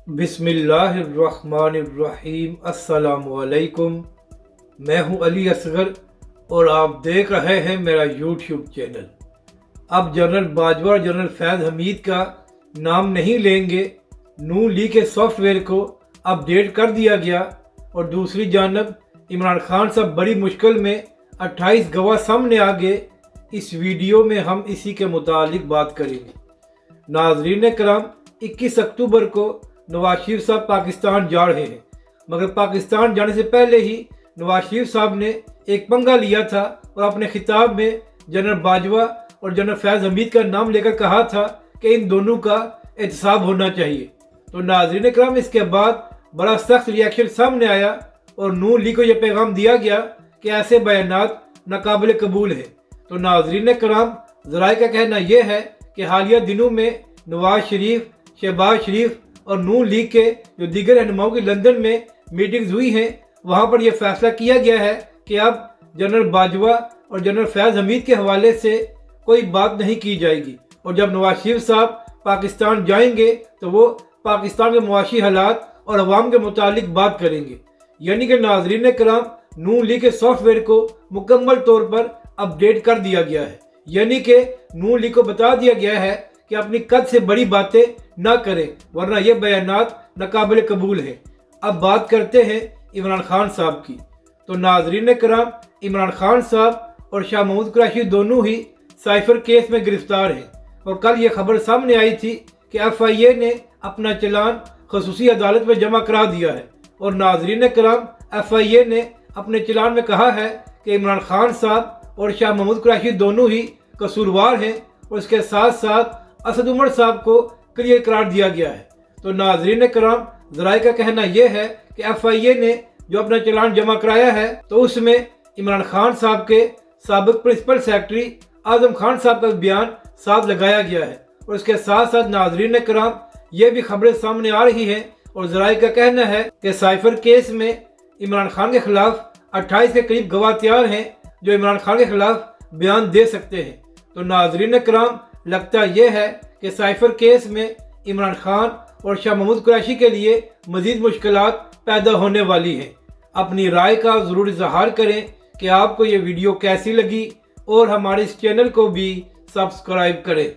बिस्मिल्लाहिर्रहमानिर्रहीम। अस्सलामुअलैकुम। मैं हूं अली असगर और आप देख रहे हैं मेरा यूट्यूब चैनल। अब जनरल बाजवा और जनरल फैज़ हमीद का नाम नहीं लेंगे। नून लीग के सॉफ्टवेयर को अपडेट कर दिया गया और दूसरी जानब इमरान खान साहब बड़ी मुश्किल में 28 गवाह सामने आ गए। इस वीडियो में हम इसी के मुतालिक बात करेंगे। नाज़रीन कराम, 21 अक्टूबर को नवाज शरीफ साहब पाकिस्तान जा रहे हैं, मगर पाकिस्तान जाने से पहले ही नवाज शरीफ साहब ने एक पंगा लिया था और अपने खिताब में जनरल बाजवा और जनरल फैज़ हमीद का नाम लेकर कहा था कि इन दोनों का एहतसाब होना चाहिए। तो नाज़रीन कराम, इसके बाद बड़ा सख्त रिएक्शन सामने आया और नून लीग को यह पैगाम दिया गया कि ऐसे बयानात नाकाबिल कबूल हैं। तो नाज़रीन कराम, ज़राए का कहना यह है कि हालिया दिनों में नवाज शरीफ, शहबाज शरीफ और नून लीग के जो दीगर रहनुमाओं की लंदन में मीटिंग्स हुई हैं, वहाँ पर यह फैसला किया गया है कि अब जनरल बाजवा और जनरल फैज़ हमीद के हवाले से कोई बात नहीं की जाएगी और जब नवाज शरीफ साहब पाकिस्तान जाएंगे तो वो पाकिस्तान के मुआशी हालात और अवाम के मुतालिक बात करेंगे। यानी कि नाज़रीन कराम, नून लीग के सॉफ्टवेयर को मुकम्मल तौर पर अपडेट कर दिया गया है। यानी कि नून लीग को बता दिया गया है कि अपनी कद से बड़ी बातें ना करें, वरना ये बयानात नाकाबिल कबूल हैं। अब बात करते हैं इमरान खान साहब की। तो नाज़रीन कराम, इमरान खान साहब और शाह महमूद कुरैशी दोनों ही साइफर केस में गिरफ्तार हैं और कल ये खबर सामने आई थी कि FIA ने अपना चलान खसूसी अदालत में जमा करा दिया है और नाज़रीन कराम, FIA ने अपने चलान में कहा है कि इमरान खान साहब और शाह महमूद कुरैशी दोनों ही कसूरवार हैं और इसके साथ साथ असद उमर साहब को क्लियर करार दिया गया है। तो नाज़रीन कराम, ज़राए का कहना यह है कि FIA ने जो अपना चलान जमा कराया है तो उसमें इमरान खान साहब के साबिक प्रिंसिपल सेक्रेटरी आज़म खान साहब का बयान साथ लगाया गया है और इसके साथ साथ नाज़रीन कराम, ये भी खबरें सामने आ रही हैं और ज़राए का कहना है कि साइफर केस में इमरान खान के खिलाफ 28 के करीब गवाह तैयार हैं जो इमरान खान के खिलाफ बयान दे सकते हैं। तो नाज़रीन कराम, लगता यह है कि साइफर केस में इमरान खान और शाह महमूद कुरैशी के लिए मज़ीद मुश्किलात पैदा होने वाली हैं। अपनी राय का ज़रूर इज़हार करें कि आपको ये वीडियो कैसी लगी और हमारे इस चैनल को भी सब्सक्राइब करें।